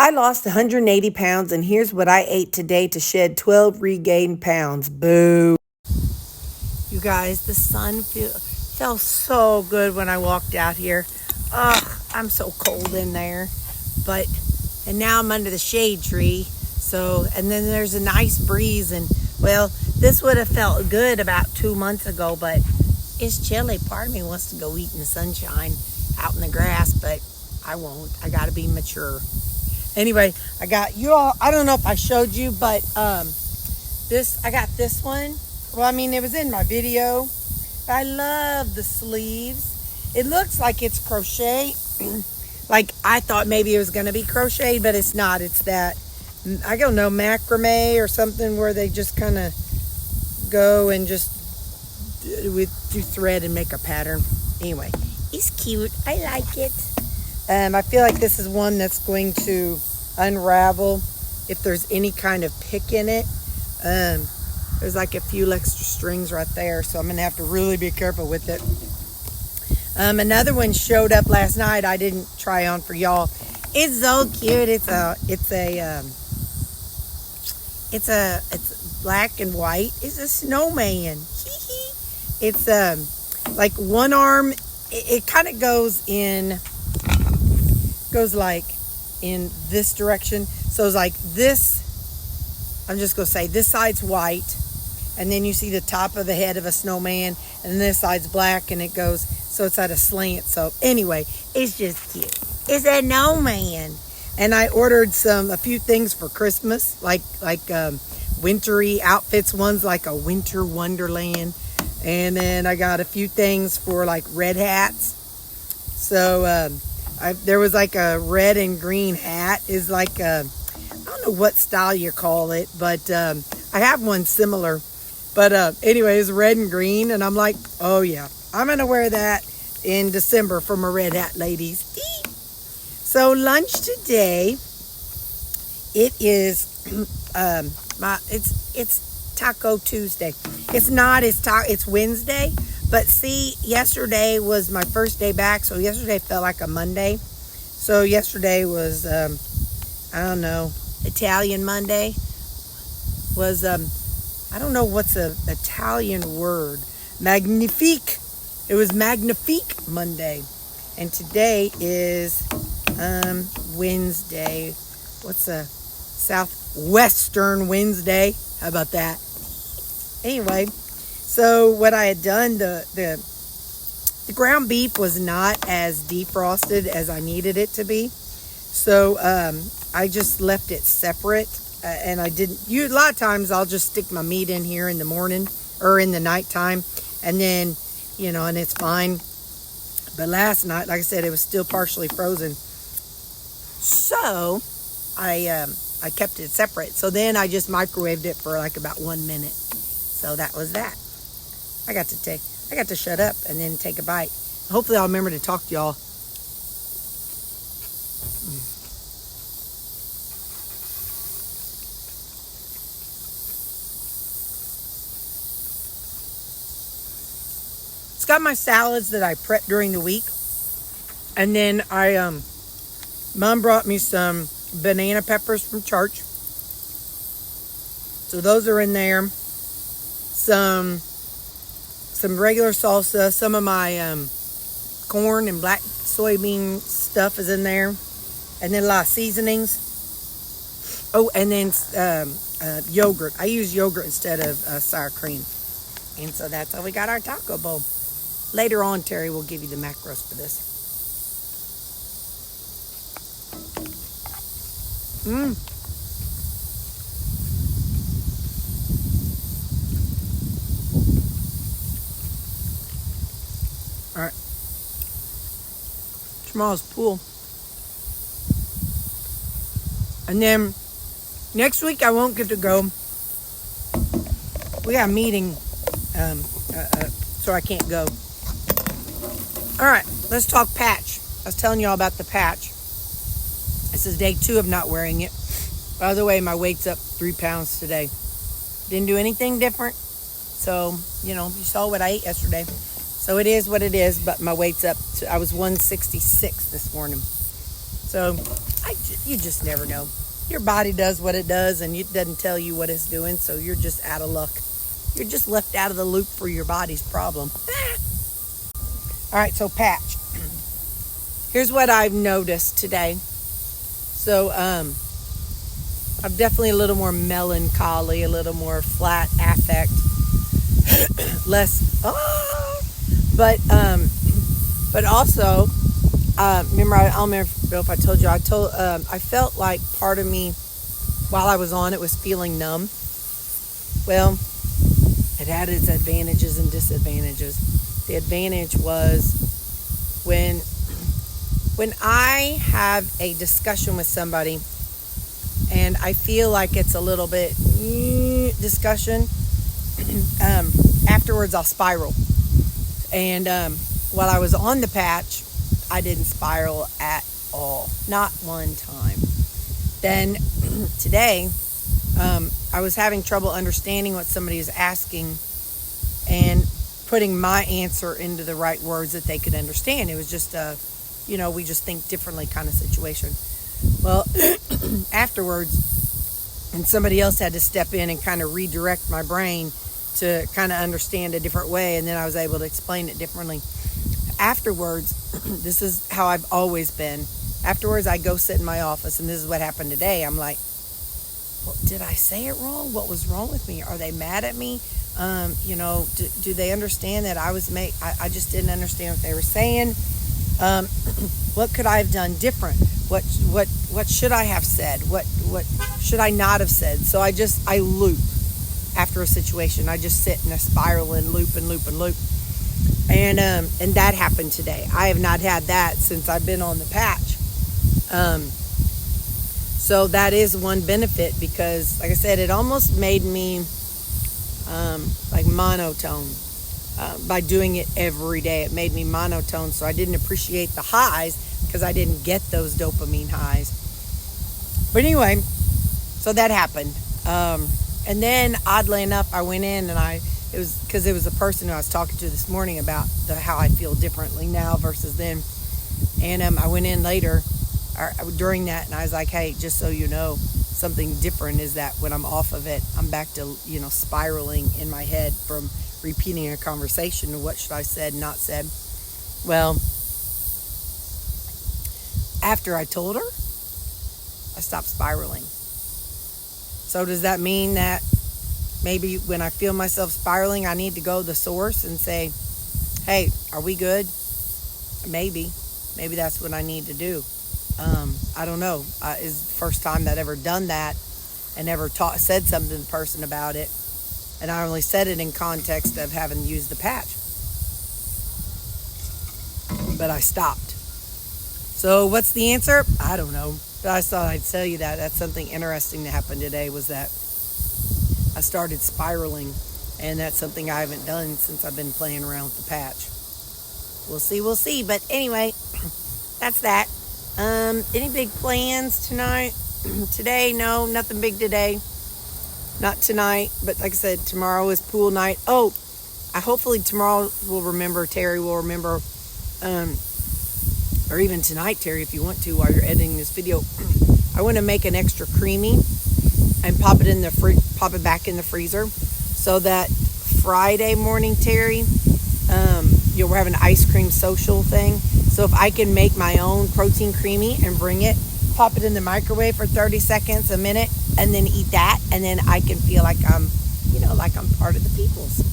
I lost 180 pounds, and here's what I ate today to shed 12 regained pounds. Boo. You guys, the sun felt so good when I walked out here. Ugh, I'm so cold in there. And now I'm under the shade tree. And then there's a nice breeze. And, well, this would have felt good about 2 months ago, but it's chilly. Part of me wants to go eat in the sunshine out in the grass, but I won't. I got to be mature. Anyway, I got you all. I don't know if I showed you, but I got this one. Well, I mean, it was in my video. I love the sleeves. It looks like it's crochet. Like I thought maybe it was going to be crocheted, but it's not. It's that, I don't know, macrame or something where they just kind of go and just do thread and make a pattern. Anyway, it's cute. I like it. I feel like this is one that's going to unravel if there's any kind of pick in it. There's like a few extra strings right there, so I'm going to have to really be careful with it. Another one showed up last night. I didn't try on for y'all. It's so cute. It's black and white. It's a snowman. It's like one arm. It kind of goes like in this direction. So it's like this. I'm just gonna say this side's white, and then you see the top of the head of a snowman, and this side's black, and it goes, so it's at a slant. So anyway, it's just cute. It's a snowman. And I ordered a few things for Christmas, like wintry outfits. One's like a winter wonderland, and then I got a few things for like red hats. So there was like a red and green hat. Is like I don't know what style you call it, but I have one similar. But anyway, it's red and green, and I'm like, oh yeah, I'm gonna wear that in December for my red hat ladies. So lunch today, it is it's Taco Tuesday. It's not. It's Wednesday. But see, yesterday was my first day back, so yesterday felt like a Monday. So yesterday was I don't know, Italian Monday. Was I don't know what's an Italian word. Magnifique. It was Magnifique Monday. And today is Wednesday. What's a Southwestern Wednesday? How about that? Anyway, so what I had done, the ground beef was not as defrosted as I needed it to be. So I just left it separate. And I didn't, a lot of times I'll just stick my meat in here in the morning or in the nighttime, and then, and it's fine. But last night, like I said, it was still partially frozen. So I kept it separate. So then I just microwaved it for like about 1 minute. So that was that. I got to shut up and then take a bite. Hopefully I'll remember to talk to y'all. It's got my salads that I prep during the week. And then Mom brought me some banana peppers from church. So those are in there. Some regular salsa. Some of my corn and black soybean stuff is in there. And then a lot of seasonings. Oh, and then yogurt. I use yogurt instead of sour cream. And so that's how we got our taco bowl. Later on, Terry will give you the macros for this. All right. Tomorrow's pool. And then next week I won't get to go. We got a meeting, so I can't go. All right, let's talk patch. I was telling y'all about the patch. This is day 2 of not wearing it. By the way, my weight's up 3 pounds today. Didn't do anything different. So, you saw what I ate yesterday. So it is what it is, but my weight's up. I was 166 this morning. So you just never know. Your body does what it does, and it doesn't tell you what it's doing, so you're just out of luck. You're just left out of the loop for your body's problem. All right, so patch. Here's what I've noticed today. So I'm definitely a little more melancholy, a little more flat affect, less. But also, remember, I don't remember if I told you. I felt like part of me, while I was on it, was feeling numb. Well, it had its advantages and disadvantages. The advantage was when I have a discussion with somebody and I feel like it's a little bit discussion, afterwards I'll spiral. And while I was on the patch, I didn't spiral at all. Not one time. Then today, I was having trouble understanding what somebody was asking and putting my answer into the right words that they could understand. It was just we just think differently kind of situation. Well, afterwards, and somebody else had to step in and kind of redirect my brain to kind of understand a different way, and then I was able to explain it differently. Afterwards, this is how I've always been. Afterwards, I go sit in my office, and this is what happened today. I'm like, well, did I say it wrong? What was wrong with me? Are they mad at me? Do they understand that I just didn't understand what they were saying? What could I have done different? What should I have said? What should I not have said? So I loop after a situation. I just sit in a spiral and loop and loop and loop. And that happened today. I have not had that since I've been on the patch. So that is one benefit because, like I said, it almost made me like monotone. By doing it every day, it made me monotone, so I didn't appreciate the highs because I didn't get those dopamine highs. But anyway, so that happened. And then, oddly enough, I went in and it was a person who I was talking to this morning about how I feel differently now versus then. And I went in later during that, and I was like, hey, just so you know, something different is that when I'm off of it, I'm back to spiraling in my head from repeating a conversation. What should I said, not said? Well, after I told her, I stopped spiraling. So does that mean that maybe when I feel myself spiraling, I need to go to the source and say, hey, are we good? Maybe that's what I need to do. I don't know. Is the first time that I've ever done that and ever said something to the person about it. And I only said it in context of having used the patch. But I stopped. So what's the answer? I don't know. But I thought I'd tell you that. That's something interesting that happened today was that I started spiraling. And that's something I haven't done since I've been playing around with the patch. We'll see. But anyway, that's that. Any big plans tonight? Today? No, nothing big today. Not tonight, but like I said, tomorrow is pool night. Oh, hopefully tomorrow Terri will remember, or even tonight, Terri, if you want to, while you're editing this video. I want to make an extra creamy and pop it back in the freezer, so that Friday morning, Terri, we're having an ice cream social thing. So if I can make my own protein creamy and bring it, pop it in the microwave for 30 seconds, a minute, and then eat that, and then I can feel like I'm part of the peoples.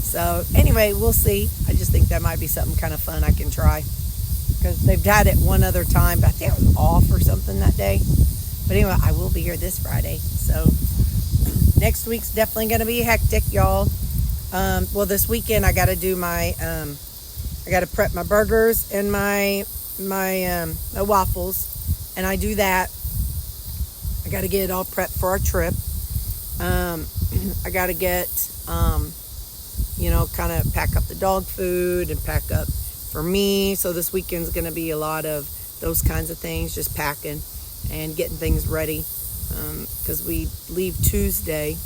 So anyway, we'll see. I just think that might be something kind of fun I can try, because they've had it one other time, but I think I was off or something that day. But anyway, I will be here this Friday. So next week's definitely going to be hectic, y'all. Well, this weekend I got to do my, I got to prep my burgers and my waffles, and I do that. I got to get it all prepped for our trip. I got to get, kind of pack up the dog food and pack up for me. So this weekend's going to be a lot of those kinds of things, just packing and getting things ready, because we leave Tuesday.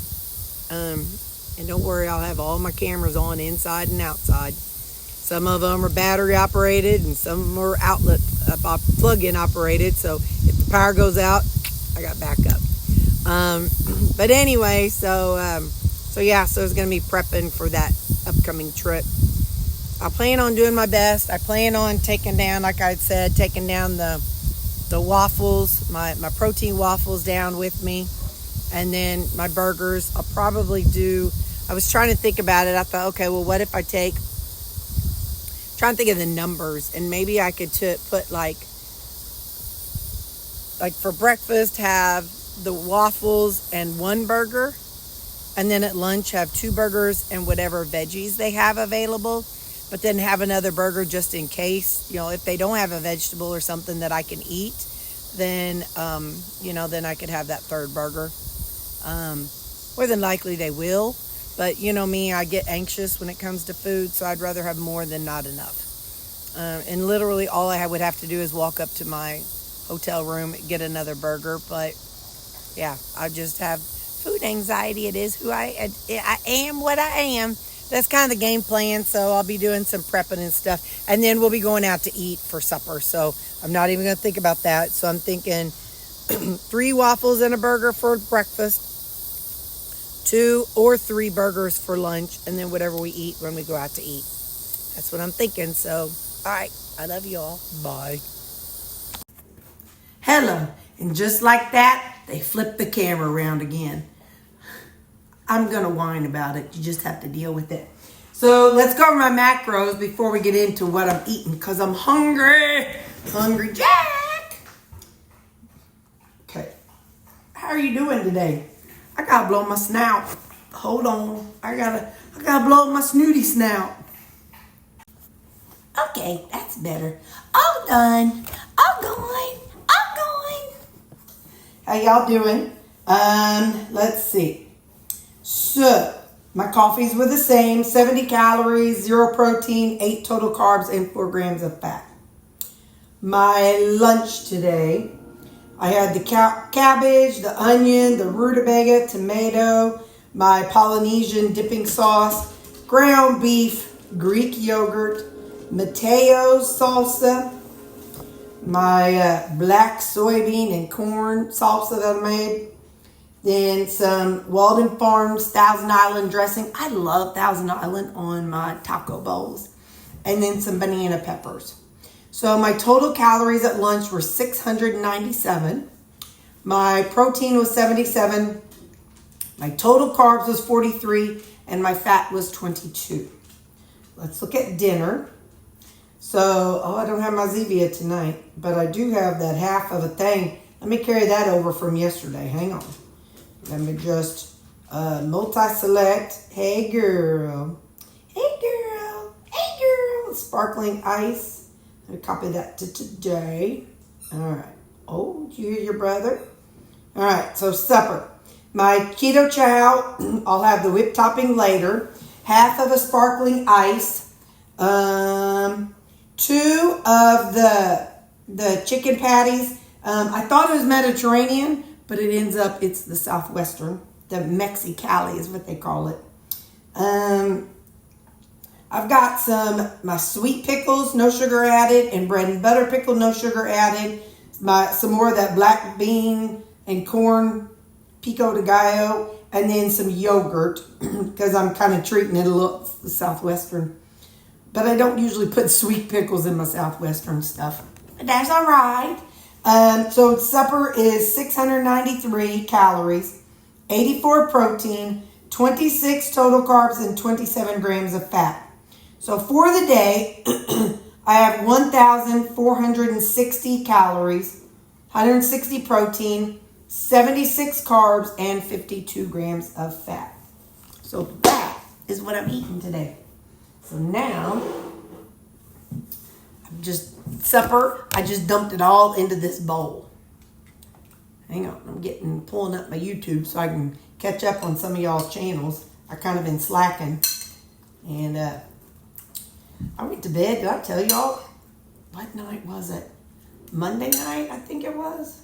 And don't worry, I'll have all my cameras on inside and outside. Some of them are battery operated and some of them are outlet plug-in operated. So if the power goes out, I got backup. But anyway, so yeah, so it's going to be prepping for that upcoming trip. I plan on doing my best. I plan on taking down, like I said, taking down the waffles, my protein waffles down with me. And then my burgers, I'll probably do, I was trying to think about it. I thought, okay, well, what if I trying to think of the numbers, and maybe I could put like for breakfast, have the waffles and one burger. And then at lunch, have 2 burgers and whatever veggies they have available. But then have another burger just in case, if they don't have a vegetable or something that I can eat, then, then I could have that 3rd burger. More than likely they will. But me, I get anxious when it comes to food, so I'd rather have more than not enough. And literally all I would have to do is walk up to my hotel room, get another burger. But yeah, I just have food anxiety. It is who I am, what I am. That's kind of the game plan. So I'll be doing some prepping and stuff. And then we'll be going out to eat for supper. So I'm not even going to think about that. So I'm thinking 3 waffles and a burger for breakfast, 2 or 3 burgers for lunch, and then whatever we eat when we go out to eat. That's what I'm thinking. So, all right. I love you all. Bye. Hello. And just like that, they flipped the camera around again. I'm going to whine about it. You just have to deal with it. So let's go over my macros before we get into what I'm eating, because I'm hungry. Hungry Jack. Okay. How are you doing today? I got to blow my snout. Hold on. I gotta blow my snooty snout. Okay, that's better. All done. All gone. How y'all doing? Let's see. So, my coffees were the same. 70 calories, 0 protein, 8 total carbs, and 4 grams of fat. My lunch today, I had the cabbage, the onion, the rutabaga, tomato, my Polynesian dipping sauce, ground beef, Greek yogurt, Mateo's salsa, my black soybean and corn salsa that I made. Then some Walden Farms Thousand Island dressing. I love Thousand Island on my taco bowls. And then some banana peppers. So my total calories at lunch were 697. My protein was 77. My total carbs was 43. And my fat was 22. Let's look at dinner. So, I don't have my Zevia tonight, but I do have that half of a thing. Let me carry that over from yesterday. Hang on. Let me just multi-select. Hey, girl. Hey, girl. Hey, girl. Sparkling ice. Let me copy that to today. All right. Oh, did you hear your brother? All right, so supper. My keto chow, I'll have the whipped topping later. Half of a sparkling ice. 2 of the chicken patties. I thought it was Mediterranean, but it ends up, it's the Southwestern. The Mexicali is what they call it. I've got my sweet pickles, no sugar added, and bread and butter pickle, no sugar added. Some more of that black bean and corn pico de gallo, and then some yogurt, because I'm kind of treating it a little Southwestern. But I don't usually put sweet pickles in my Southwestern stuff. But that's all right. So supper is 693 calories, 84 protein, 26 total carbs, and 27 grams of fat. So for the day, I have 1,460 calories, 160 protein, 76 carbs, and 52 grams of fat. So that is what I'm eating today. So now, I just dumped it all into this bowl. Hang on, I'm pulling up my YouTube so I can catch up on some of y'all's channels. I kind of been slacking. And I went to bed, did I tell y'all? What night was it? Monday night, I think it was.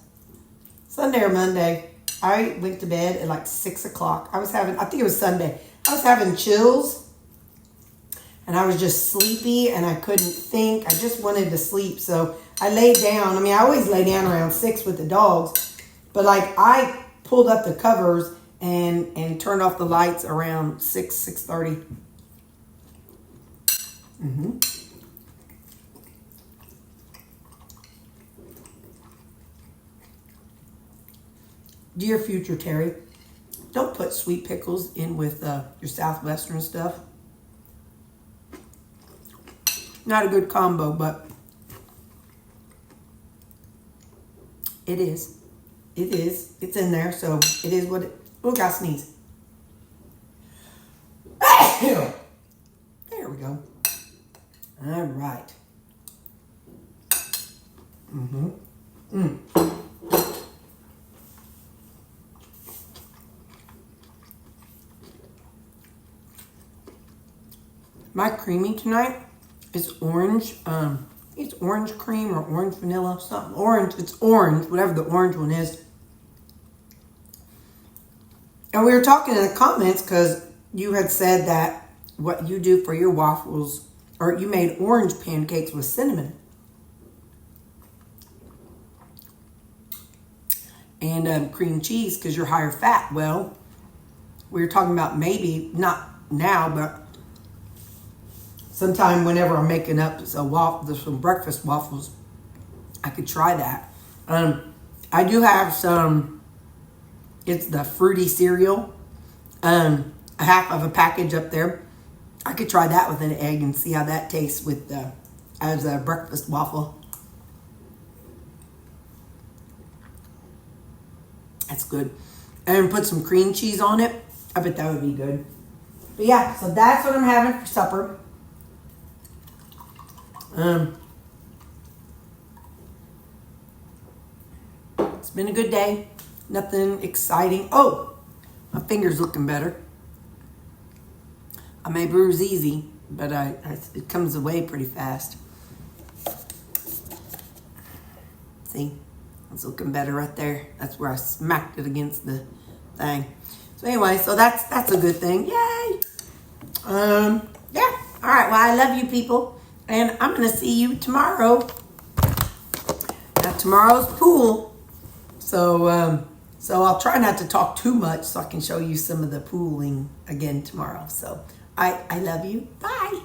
Sunday or Monday. I went to bed at like 6 o'clock. I think it was Sunday. I was having chills. And I was just sleepy and I couldn't think. I just wanted to sleep. So I laid down. I mean, I always lay down around 6 with the dogs, but like I pulled up the covers and turned off the lights around 6:30. Dear future Terri, don't put sweet pickles in with your Southwestern stuff. Not a good combo, but it is. It is. It's in there, so it is what it... Oh, got sneeze. There we go. All right. My creamy tonight is orange. It's orange cream or orange vanilla, something. Orange, it's orange, whatever the orange one is. And we were talking in the comments because you had said that what you do for your waffles, or you made orange pancakes with cinnamon. And cream cheese because you're higher fat. Well, we were talking about maybe, not now, but sometime whenever I'm making up some breakfast waffles, I could try that. I do have some, it's the fruity cereal, a half of a package up there. I could try that with an egg and see how that tastes with as a breakfast waffle. That's good. And put some cream cheese on it. I bet that would be good. But yeah, so that's what I'm having for supper. It's been a good day. Nothing exciting. Oh, my finger's looking better. I may bruise easy, but it comes away pretty fast. See, it's looking better right there. That's where I smacked it against the thing. So anyway, so that's a good thing. Yay! Yeah. All right. Well, I love you people, and I'm gonna see you tomorrow. Now tomorrow's pool, so I'll try not to talk too much so I can show you some of the pooling again tomorrow. So I love you. Bye.